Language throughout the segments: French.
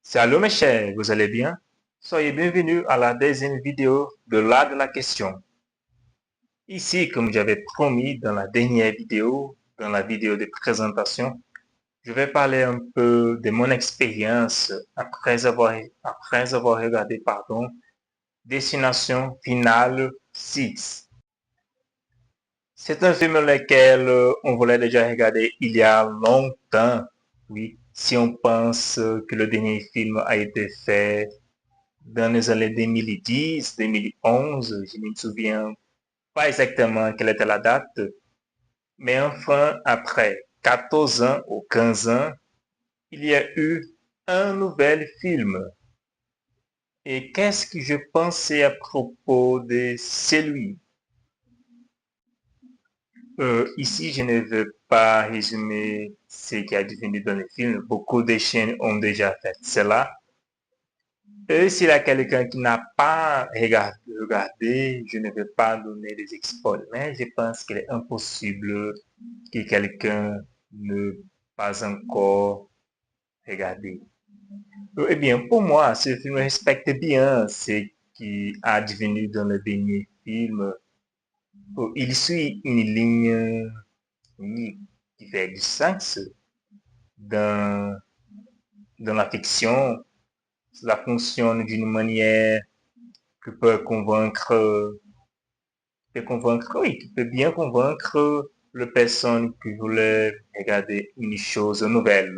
Salut mes chers, vous allez bien? Soyez bienvenus à la deuxième vidéo de l'art de la question. Ici, comme j'avais promis dans la dernière vidéo, dans la vidéo de présentation, je vais parler un peu de mon expérience après avoir regardé, Destination Finale 6. C'est un film lequel on voulait déjà regarder il y a longtemps. Oui, si on pense que le dernier film a été fait dans les années 2010, 2011, je ne me souviens pas exactement quelle était la date, mais enfin, après 14 ans ou 15 ans, il y a eu un nouvel film. Et qu'est-ce que je pensais à propos de celui? Ici, je ne veux pas résumer ce qui a devenu dans le film. Beaucoup de chaînes ont déjà fait cela. Et s'il y a quelqu'un qui n'a pas regardé, je ne vais pas donner des spoils, mais je pense qu'il est impossible que quelqu'un ne pas encore regardé. Eh bien, pour moi, ce film respecte bien ce qui a devenu dans le dernier film. Il suit une ligne qui fait du sens dans, dans la fiction. Cela fonctionne d'une manière qui peut convaincre, oui, qui peut bien convaincre les personnes qui voulaient regarder une chose nouvelle.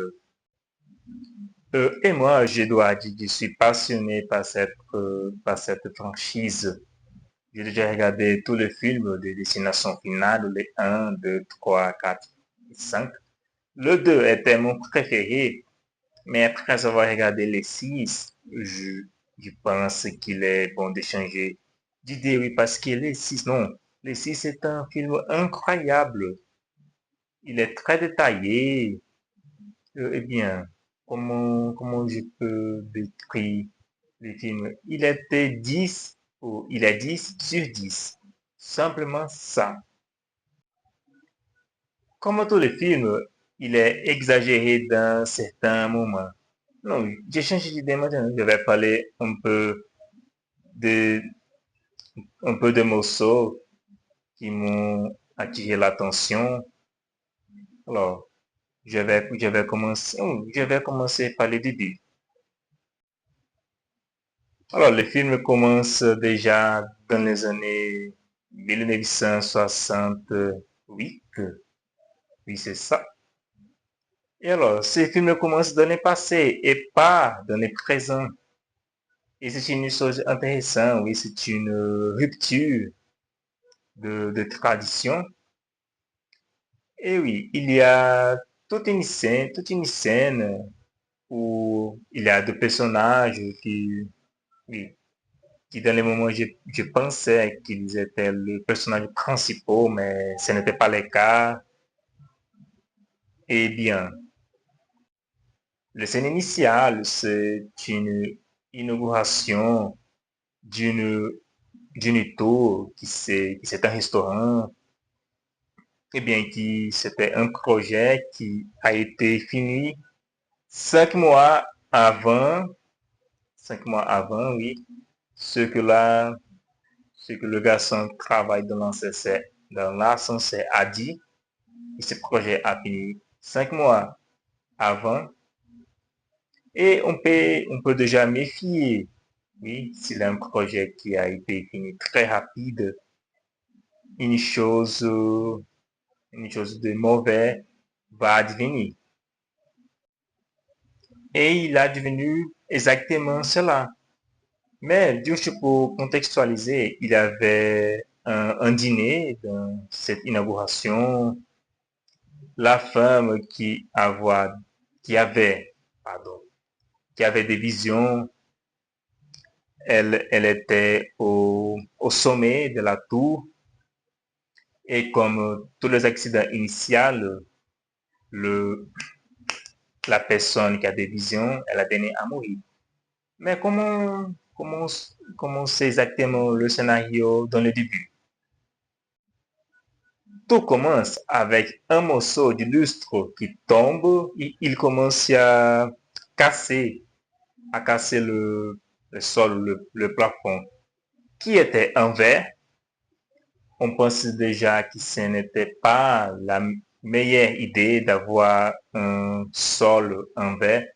Et moi, je dois dire, je suis passionné par cette franchise. J'ai déjà regardé tous les films de Destination Finale, les 1, 2, 3, 4 et 5. Le 2 était mon préféré, mais après avoir regardé les 6, je pense qu'il est bon de changer d'idée, oui, parce que les 6, non, les 6 est un film incroyable. Il est très détaillé. Eh bien, comment je peux décrire le film? Il est 10 sur 10. Simplement ça. Comme tous les films, il est exagéré dans certains moments. Non, j'ai changé d'idée maintenant. Je vais parler de, un peu de morceaux qui m'ont attiré l'attention. Alors, je vais commencer par le début. Alors, le film commence déjà dans les années 1968. Oui, c'est ça. Et alors, ce film commence dans le passé et pas dans le présent. Et c'est une chose intéressante, oui, c'est une rupture de tradition. Et oui, il y a toute une scène où il y a deux personnages oui, qui dans les moments je pensais qu'ils étaient le personnage principal, mais ce n'était pas le cas. Eh bien, la scène initiale, c'est une inauguration d'une d'une tour qui c'est un restaurant, eh bien, qui c'était un projet qui a été fini 5 mois avant, 5 mois avant, oui, ce que là, ce que le garçon travaille dans l'ascenseur a dit, et ce projet a fini 5 mois avant, et on peut déjà méfier, oui, s'il a un projet qui a été fini très rapide, une chose, une chose de mauvais va advenir. Et il a devenu exactement cela. Mais juste pour contextualiser, il y avait un dîner dans cette inauguration. La femme qui avait, pardon, qui avait des visions, elle était au sommet de la tour et comme tous les accidents initiaux, le, la personne qui a des visions, elle a donné à mourir. Mais comment c'est exactement le scénario dans le début? Tout commence avec un morceau de lustre qui tombe et il commence à casser. a cassé le sol, le plafond, qui était en verre. On pense déjà que ce n'était pas la meilleure idée d'avoir un sol en verre,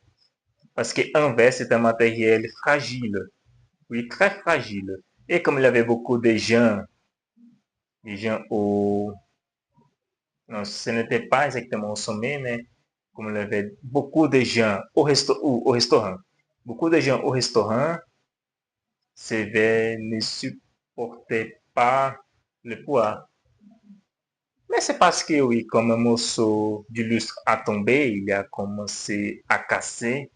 parce qu'un verre, c'est un matériel fragile, oui, très fragile. Et comme il y avait beaucoup des gens au, non, ce n'était pas exactement au sommet, mais comme il y avait beaucoup de gens au restaurant, beaucoup de gens au restaurant, ces verres ne supportaient pas le poids. Mais c'est parce que, oui, comme un morceau du lustre a tombé, il a commencé à casser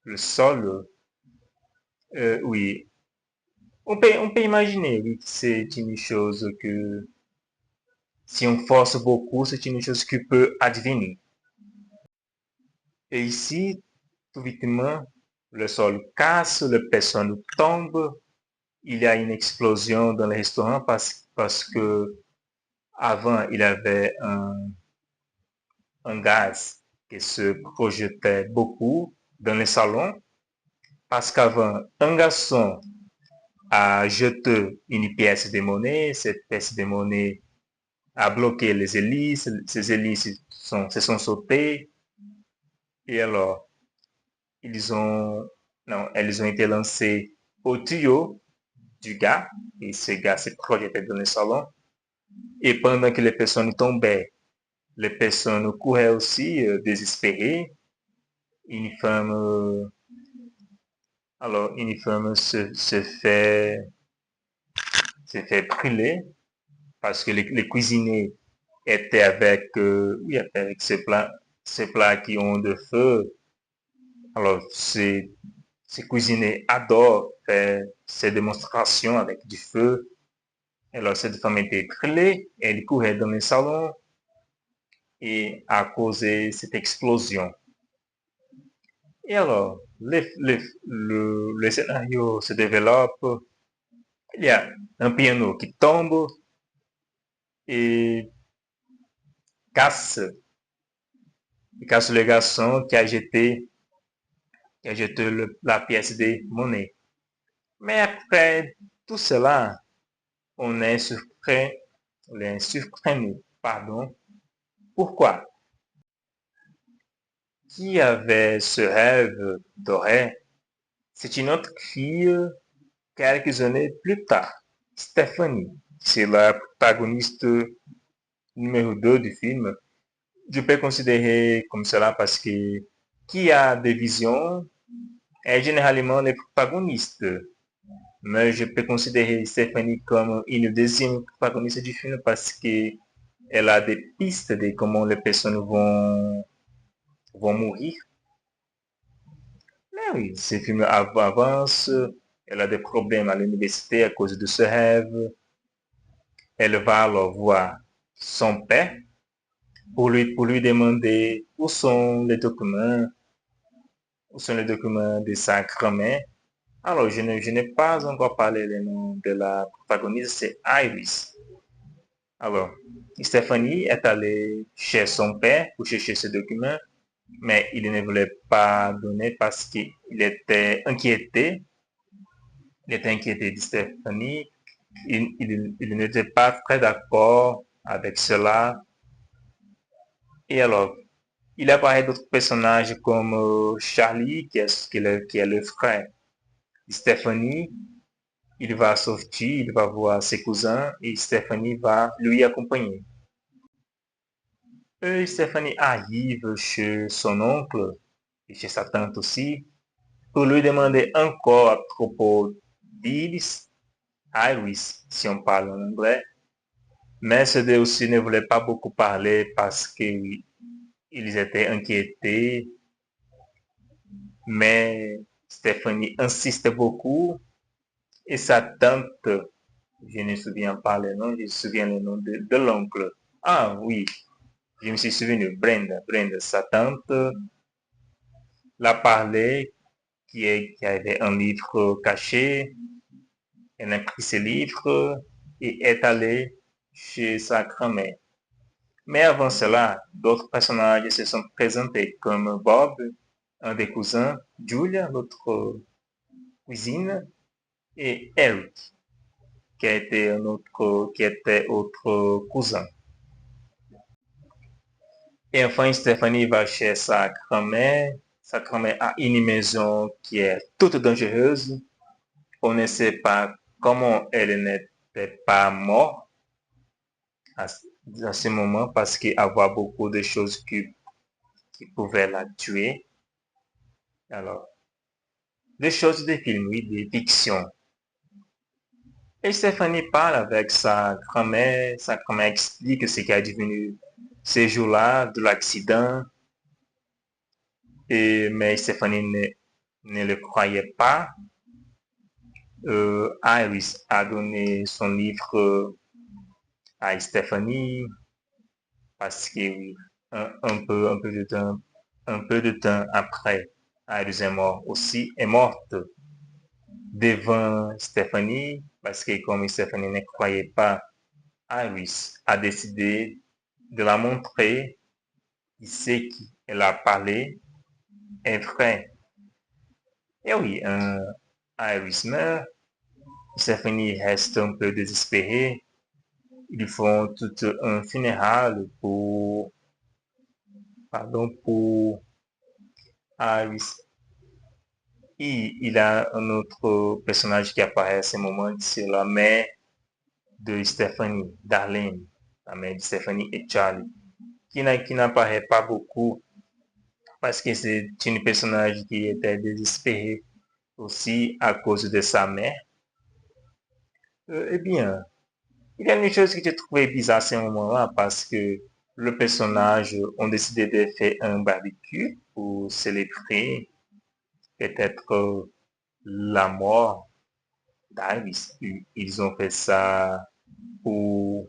le sol. Oui, on peut imaginer, oui, que c'est une chose que, si on force beaucoup, c'est une chose qui peut advenir. Et ici, tout vitement, le sol casse, les personnes tombent, il y a une explosion dans le restaurant parce que avant, il y avait un gaz qui se projetait beaucoup dans les salons parce qu'avant, un garçon a jeté une pièce de monnaie, cette pièce de monnaie a bloqué les hélices, ces hélices se sont sautées et alors ils ont, non, elles ont été lancées au tuyau du gars et ce gars s'est projeté dans le salon et pendant que les personnes tombaient, les personnes couraient aussi désespérées. Une femme Alors, Uniforme se fait brûler parce que les cuisiniers étaient avec, oui, avec ces plats qui ont de feu. Alors, ces cuisiniers adorent faire ces démonstrations avec du feu. Alors, cette femme était brûlée, elle courait dans le salon et a causé cette explosion. Et alors, le scénario se développe. Il y a un piano qui tombe et casse, casse le garçon qui a jeté la pièce de monnaie. Mais après tout cela, on est surpris, on est surpris, pardon. Pourquoi? Qui avait ce rêve doré? C'est une autre fille quelques années plus tard, Stephanie. C'est la protagoniste numéro 2 du film. Je peux considérer comme cela parce que qui a des visions est généralement le protagoniste. Mais je peux considérer Stephanie comme une deuxième protagoniste du film parce qu'elle a des pistes de comment les personnes vont mourir. Mais oui, ce film avance, elle a des problèmes à l'université à cause de ce rêve. Elle va alors voir son père pour lui demander où sont les documents de sa grand-mère. Alors, je n'ai pas encore parlé le nom de la protagoniste, c'est Iris. Alors, Stéphanie est allée chez son père pour chercher ce document, mais il ne voulait pas donner parce qu'il était inquiété. Il était inquiété de Stéphanie. Il n'était pas très d'accord avec cela. Et alors, il apparaît d'autres personnages comme Charlie, qui est le frère de Stéphanie. Il va sortir, il va voir ses cousins et Stéphanie va lui accompagner. Stéphanie arrive chez son oncle et chez sa tante aussi pour lui demander encore à propos d'Iris, Iris, si on parle en anglais. Mais ces deux aussi ne voulaient pas beaucoup parler parce qu'ils étaient inquiétés. Mais Stéphanie insiste beaucoup et sa tante, je ne me souviens pas le nom, je me souviens le nom de l'oncle. Ah oui, je me suis souvenu, Brenda, sa tante, l'a parlé, qui avait un livre caché, elle a pris ce livre et est allée chez sa grand-mère. Mais avant cela, d'autres personnages se sont présentés comme Bob un des cousins, Julia, l'autre cousine, et Eric, qui était autre cousin. Et enfin, Stéphanie va chez sa grand-mère. Sa grand-mère a une maison qui est toute dangereuse. On ne sait pas comment elle n'était pas morte à, à ce moment parce qu'il y avait beaucoup de choses qui pouvaient la tuer. Alors, des choses de films, oui, des fictions. Et Stéphanie parle avec sa grand-mère explique ce qui est devenu ces jours-là de l'accident. Mais Stéphanie ne le croyait pas. Iris a donné son livre à Stéphanie parce que oui, un peu de temps après, Iris est morte devant Stéphanie parce que comme Stéphanie ne croyait pas, Iris a décidé de la montrer qui c'est qui elle a parlé est vrai. Et oui, Iris meurt. Stéphanie reste un peu désespérée. Ils font tout un funéral pour Iris. Et il y a un autre personnage qui apparaît à ce moment, c'est la mère de Stephanie, Darlene, la mère de Stephanie et Charlie, qui n'apparaît pas beaucoup parce que c'est une personnage qui était désespérée aussi à cause de sa mère. Eh bien, il y a une chose que j'ai trouvé bizarre à ce moment-là parce que le personnage ont décidé de faire un barbecue pour célébrer peut-être la mort d'Iris. Ils ont fait ça pour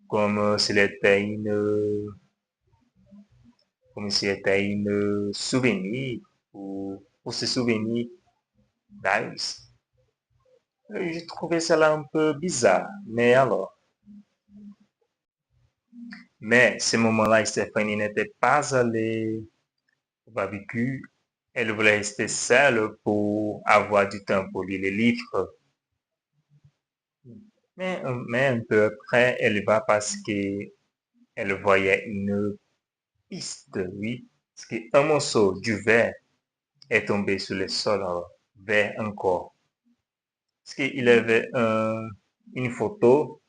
comme c'était comme si c'était une souvenir pour se souvenir d'Iris. J'ai trouvé cela un peu bizarre, mais alors. Mais ce moment-là, Stéphanie n'était pas allée au barbecue. Elle voulait rester seule pour avoir du temps pour lire les livres. Mais un peu après, elle va parce qu'elle voyait une piste, oui. Parce qu'un morceau du verre est tombé sur le sol, verre encore. Parce qu'il y avait une photo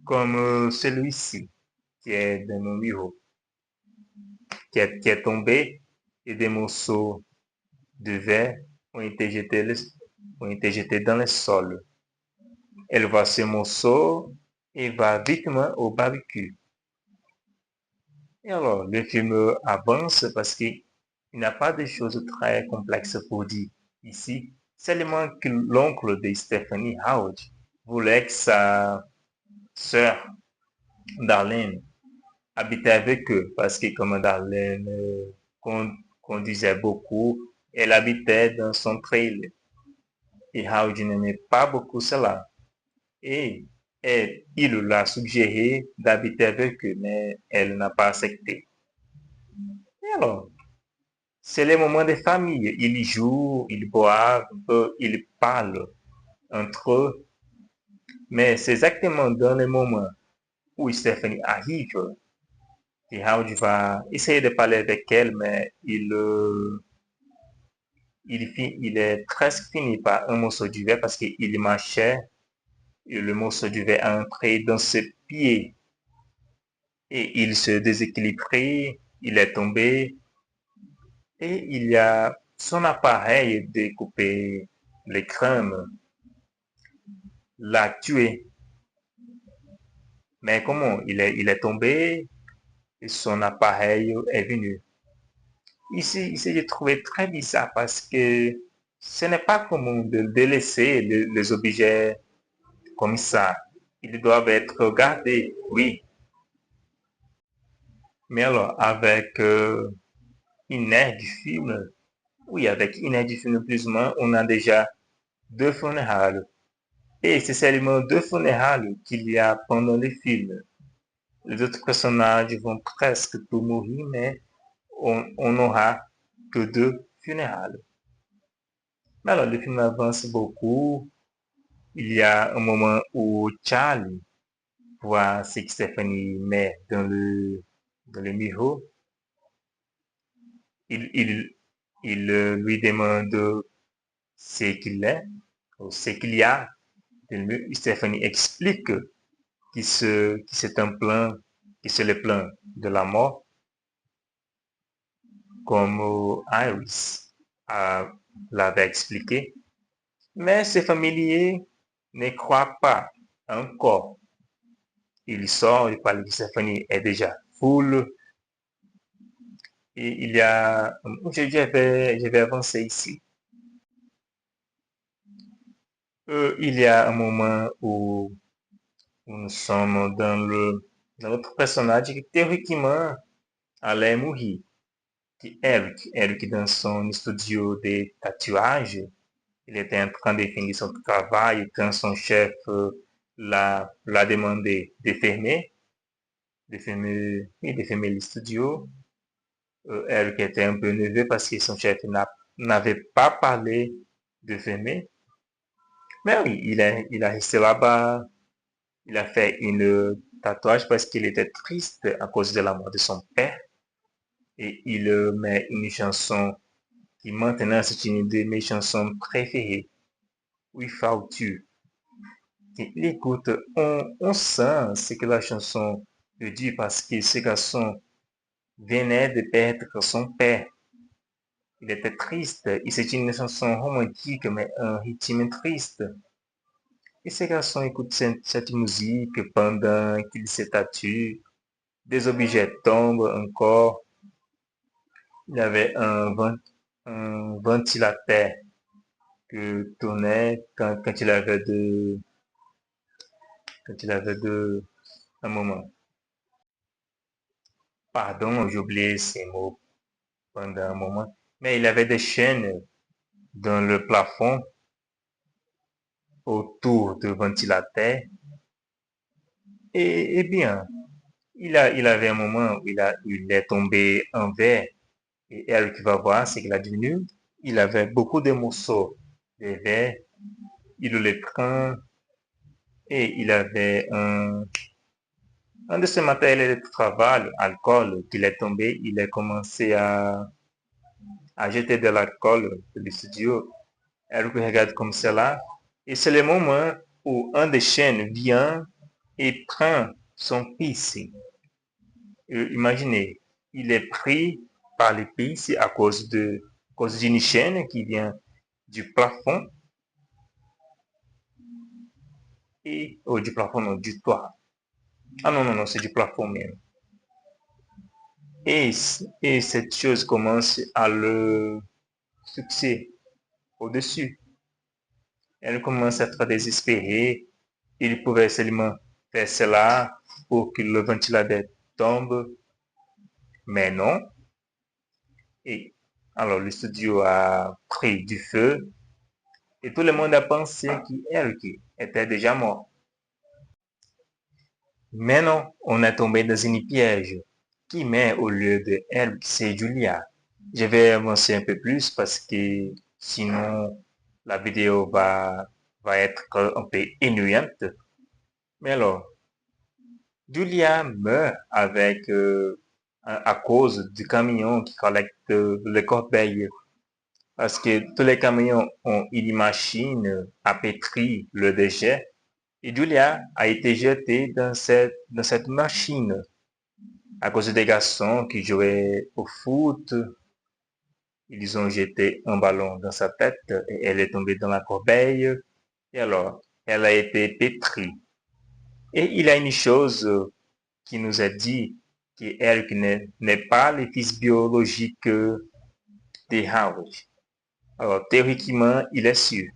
comme celui-ci, qui est dans mon bureau, qui est tombé et des morceaux de verre ont été jetés dans le sol. Elle voit ce morceau et va vitement au barbecue. Et alors, le film avance parce qu'il n'y a pas de choses très complexes pour dire ici. Seulement que l'oncle de Stephanie Howard voulait que sa sœur Darlene habitait avec eux parce que comme Darlene conduisait beaucoup, elle habitait dans son trail. Et Howard n'aimait pas beaucoup cela. Et il l'a suggéré d'habiter avec eux, mais elle n'a pas accepté. Et alors, c'est les moments de famille. Ils jouent, ils boivent, ils parlent entre eux. Mais c'est exactement dans le moment où Stephanie arrive que Howard va essayer de parler avec elle, mais il est presque fini par un morceau du verre parce qu'il marchait et le morceau du verre est entré dans ses pieds et il se déséquilibrait, il est tombé et il y a son appareil de couper les crânes l'a tué. Mais comment il est tombé et son appareil est venu. Ici j'ai trouvé très bizarre parce que ce n'est pas commun de laisser les objets comme ça. Ils doivent être gardés, oui. Mais alors, avec une aire du film, oui, avec une aire du film plus ou moins, on a déjà deux funérailles. Et c'est seulement deux funérailles qu'il y a pendant le film. Les autres personnages vont presque tout mourir, mais on aura que de funérailles. Mais alors, le film avance beaucoup. Il y a un moment où Charlie voit ce que Stephanie met dans le miroir. Il, il, il lui demande ce qu'il est, ou ce qu'il y a. Stephanie explique que c'est un plan, que c'est le plan de la mort, comme Iris l'avait expliqué. Mais ses familiers ne croient pas encore. Il sort, il parle que Stephanie est déjà full. Et il y a, je vais avancer ici. Il y a un moment où nous sommes dans notre personnage qui théoriquement allait mourir. Eric dans son studio de tatouage, il était en train de finir son travail quand son chef l'a demandé de fermer le studio. Eric était un peu nerveux parce que son chef n'avait pas parlé de fermer. Mais oui, il a resté là-bas. Il a fait une tatouage parce qu'il était triste à cause de la mort de son père. Et il met une chanson qui maintenant c'est une de mes chansons préférées. Without You. Il écoute, on sent ce que la chanson veut dire parce que ce garçon venait de perdre son père. Il était triste. Et c'est une chanson romantique, mais un rythme triste. Et ce garçon écoute cette musique pendant qu'il se tatue. Des objets tombent encore. Il y avait un ventilateur que tournait quand il avait un moment. Pardon, j'ai oublié ces mots pendant un moment. Mais il avait des chaînes dans le plafond autour du ventilateur. Et bien, il avait un moment où il est tombé en verre. Et elle qui va voir ce qu'il a devenu. Il avait beaucoup de morceaux de verre. Il le prend et il avait un de ces matériels de travail, alcool, qu'il est tombé. Il a commencé à jeter de l'alcool dans le studio. Elle regarde comme cela. Et c'est le moment où un des chaînes vient et prend son piercing. Imaginez, il est pris par le piercing à cause d'une chaîne qui vient du plafond du plafond, non, du toit. Ah non, non, non, c'est du plafond même. Et, et cette chose commence à le fixer au-dessus. Elle commence à être désespérée. Il pouvait seulement faire cela pour que le ventilateur tombe, mais non. Et alors le studio a pris du feu et tout le monde a pensé qu'elle était déjà morte. Mais non, on est tombé dans une piège qui met au lieu de elle, c'est Julia. Je vais avancer un peu plus parce que sinon la vidéo va être un peu ennuyante. Mais alors, Julia meurt à cause du camion qui collecte les corbeilles. Parce que tous les camions ont une machine à pétrir le déchet. Et Julia a été jetée dans cette machine à cause des garçons qui jouaient au foot. Ils ont jeté un ballon dans sa tête et elle est tombée dans la corbeille. Et alors, elle a été pétrie. Et il y a une chose qui nous a dit qu'elle n'est pas le fils biologique de Howard. Alors, théoriquement, il est sûr.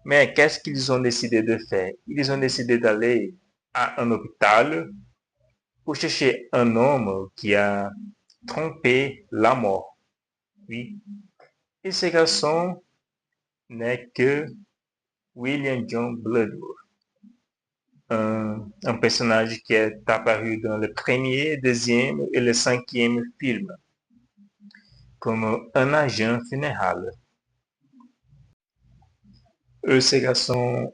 Mais qu'est-ce qu'ils ont décidé de faire? Ils ont décidé d'aller à un hôpital pour chercher un homme qui a trompé la mort. Oui. Et ce garçon n'est que William John Bloodworth, un personnage qui est apparu dans le premier, deuxième et le cinquième film. comme un agent funéral. Ces garçons,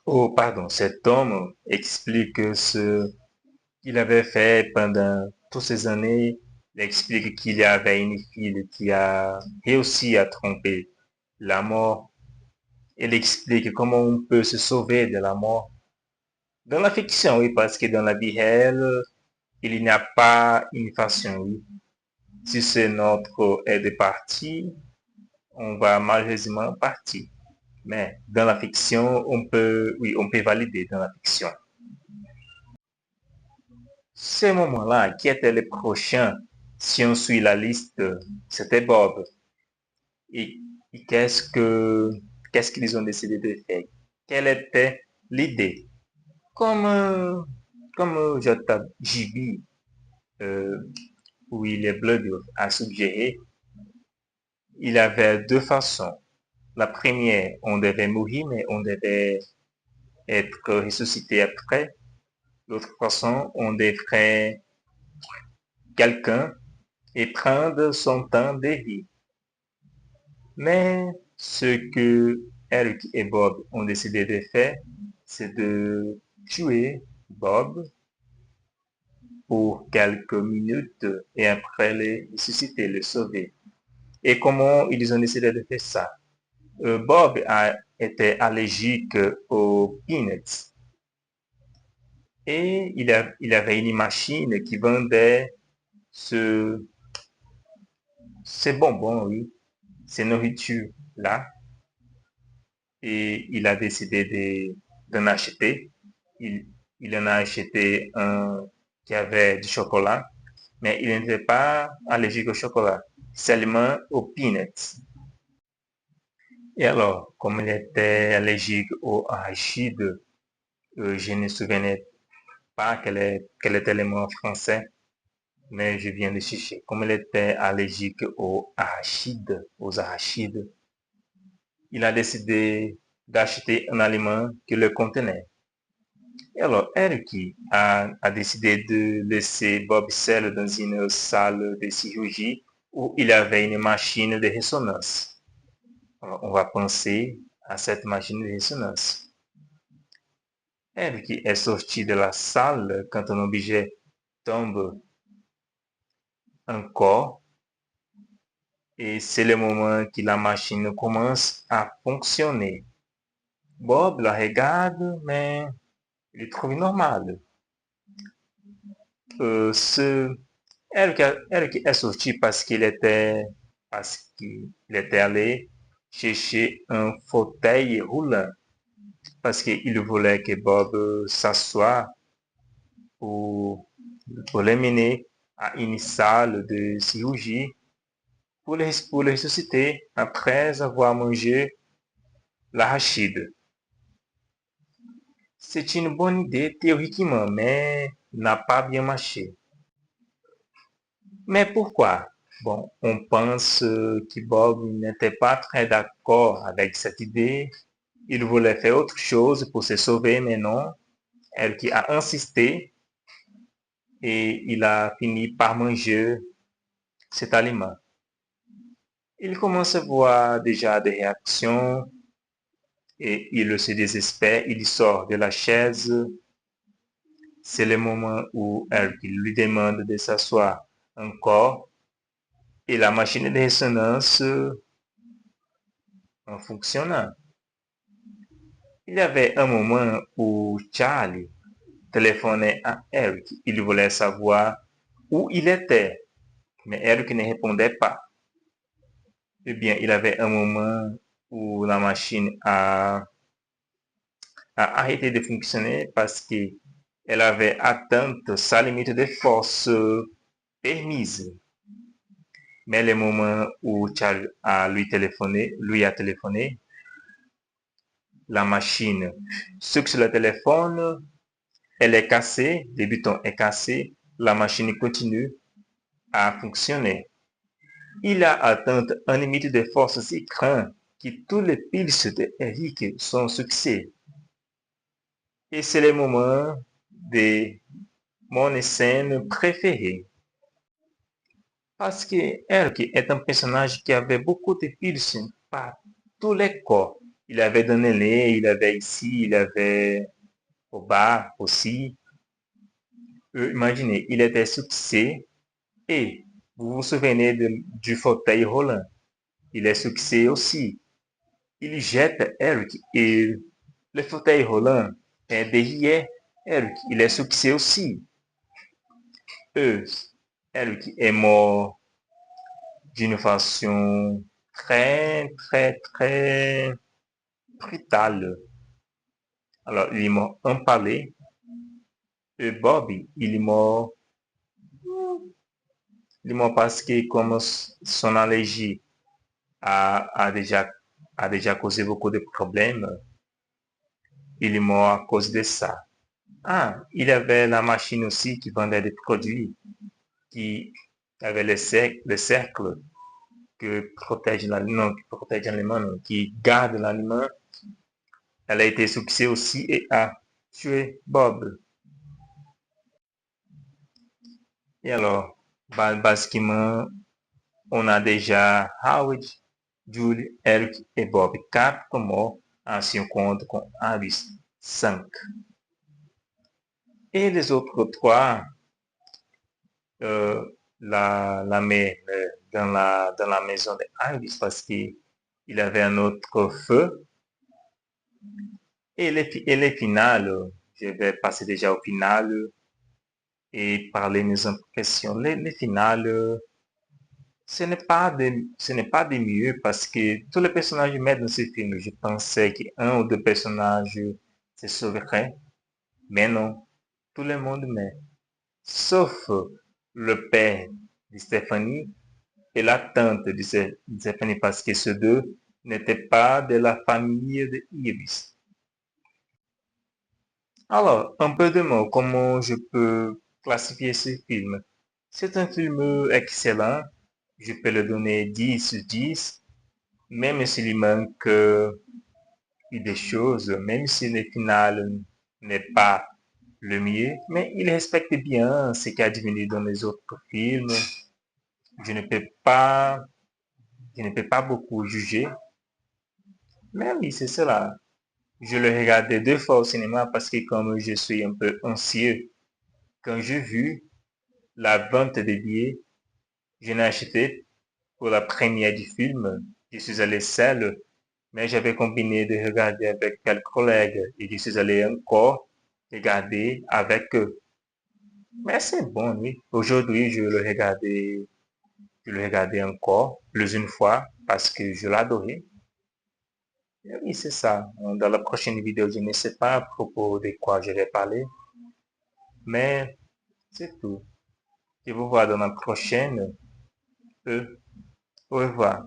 oh pardon, cet homme explique ce qu'il avait fait pendant toutes ces années. Il explique qu'il y avait une fille qui a réussi à tromper la mort. Il explique comment on peut se sauver de la mort. Dans la fiction, oui, parce que dans la vie réelle, il n'y a pas une façon, oui. Si c'est notre aide partie, on va malheureusement partir. Mais dans la fiction, oui, on peut valider dans la fiction. Ce moment-là, qui était le prochain, si on suit la liste, c'était Bob. Et, et qu'est-ce qu'ils ont décidé de faire? Quelle était l'idée? Comme, euh, comme JB, euh, oui, les Blood a suggéré, il y avait deux façons. La première, on devait mourir, mais on devait être ressuscité après. L'autre façon, on devrait quelqu'un et prendre son temps de vie. Mais ce que Eric et Bob ont décidé de faire, c'est de tuer Bob pour quelques minutes et après le ressusciter, le sauver. Et comment ils ont décidé de faire ça? Bob était allergique aux peanuts et il avait une machine qui vendait ce, ces bonbons, oui, ces nourritures-là. Et il a décidé d'en acheter. Il, il en a acheté un qui avait du chocolat, mais il n'était pas allergique au chocolat, seulement aux peanuts. Et alors, comme il était allergique au arachide, je ne me souvenais pas quel était le mot en français, mais je viens de chercher. Comme il était allergique aux arachides, il a décidé d'acheter un aliment qui le contenait. Et alors, Eric a décidé de laisser Bob seul dans une salle de chirurgie où il avait une machine de résonance. Alors, on va penser à cette machine de résonance. Eric est sorti de la salle quand un objet tombe encore et c'est le moment que la machine commence à fonctionner. Bob la regarde, mais il est trouve normal. Ce Eric est sorti parce qu'il était allé chercher un fauteuil roulant parce qu'il voulait que Bob s'assoie pour l'emmener à une salle de chirurgie pour le ressusciter après avoir mangé l'arachide. C'est une bonne idée théoriquement, mais n'a pas bien marché. Mais pourquoi? Bon, on pense que Bob n'était pas très d'accord avec cette idée. Il voulait faire autre chose pour se sauver, mais non. Elle qui a insisté et il a fini par manger cet aliment. Il commence à voir déjà des réactions et il se désespère. Il sort de la chaise. C'est le moment où elle lui demande de s'asseoir encore et la machine de résonance en fonctionnant. Il y avait un moment où Charlie téléphonait à Eric. Il voulait savoir où il était, mais Eric ne répondait pas. Eh bien, il y avait un moment où la machine a arrêté de fonctionner parce qu'elle avait atteint sa limite de force permise. Mais le moment où Charles lui a téléphoné, la machine sur le téléphone, elle est cassée, le bouton est cassé, la machine continue à fonctionner. Il a atteint un limite de force si grand que tous les pulses d'Eric sont succès. Et c'est le moment de mon scène préférée. Parce que Eric est un personnage qui avait beaucoup de piercings par tous les corps. Il avait dans le nez, il avait ici, il avait au bas aussi. Imaginez, il était succès et vous vous souvenez du fauteuil roulant. Il est succès aussi. Il jette Eric et le fauteuil roulant est derrière Eric. Il est succès aussi. Euh, Eric est mort d'une façon très, très, très brutale. Alors, il est mort empalé. Et Bobby, il est mort parce que comme son allergie a, a déjà, a déjà causé beaucoup de problèmes, il est mort à cause de ça. Ah, il y avait la machine aussi qui vendait des produits, qui avait le cercle que protège l'aliment, qui protège l'aliment, non, qui garde l'aliment. Elle a été succès aussi et a tué Bob. Et alors, basiquement, on a déjà Howard, Julie, Eric et Bob. Quatre morts en se compte com Alice, 5. Et les autres trois, euh, la mère dans la maison de Alice parce qu'il avait un autre feu. Et les finales, je vais passer déjà au final et parler mes impressions. Les finales, ce n'est pas de mieux parce que tous les personnages meurent dans ce film. Je pensais qu'un ou deux personnages se sauveraient, mais non, tout le monde meurt. Sauf le père de Stéphanie et la tante de Stéphanie parce que ces deux n'étaient pas de la famille de Iris. Alors, un peu de mots, comment je peux classifier ce film? C'est un film excellent. Je peux le donner 10 sur 10, même s'il manque des choses, même si le final n'est pas le mieux, mais il respecte bien ce qui a devenu dans les autres films. Je ne peux pas, je ne peux pas beaucoup juger, mais oui, c'est cela. Je le regardais deux fois au cinéma parce que comme je suis un peu anxieux, quand j'ai vu la vente des billets, je n'ai acheté pour la première du film. Je suis allé seul, mais j'avais combiné de regarder avec quelques collègues et je suis allé encore regarder avec eux. Mais c'est bon, oui. Aujourd'hui, je le regardais encore plus une fois parce que je l'adorais. Et oui, c'est ça. Dans la prochaine vidéo, je ne sais pas à propos de quoi je vais parler, mais c'est tout. Je vous vois dans la prochaine. Au revoir.